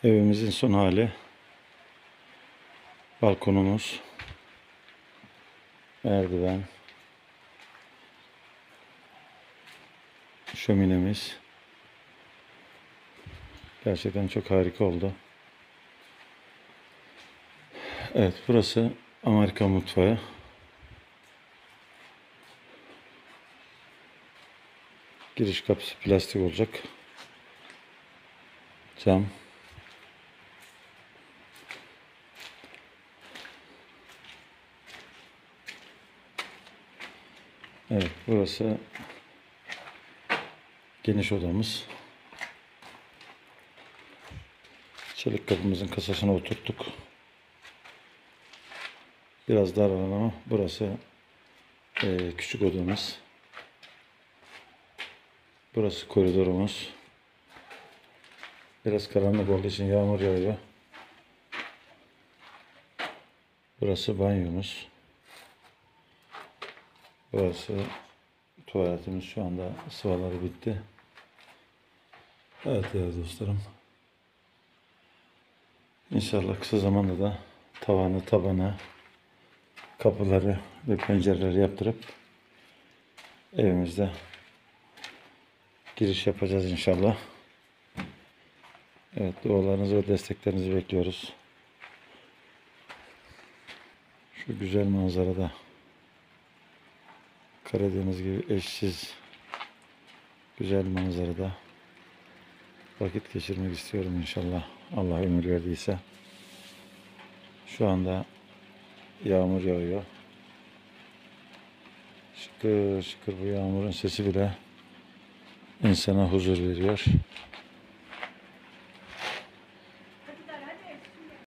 Evimizin son hali. Balkonumuz, merdiven, şöminemiz. Gerçekten çok harika oldu. Evet, burası Amerikan mutfağı. Giriş kapısı plastik olacak. Cam. Evet, burası geniş odamız. Çelik kapımızın kasasına oturttuk. Biraz dar alan ama burası küçük odamız. Burası koridorumuz. Biraz karanlık olduğu için yağmur yağıyor. Burası banyomuz. Burası tuvaletimiz. Şu anda sıvaları bitti. Evet değerli dostlarım. İnşallah kısa zamanda da tavanı, tabanı, kapıları ve pencereleri yaptırıp evimizde giriş yapacağız inşallah. Evet, dualarınızı ve desteklerinizi bekliyoruz. Şu güzel manzarada Karadeniz gibi eşsiz güzel manzarada vakit geçirmek istiyorum inşallah. Allah ömür verdiyse. Şu anda yağmur yağıyor. Şıkır şıkır bu yağmurun sesi bile insana huzur veriyor.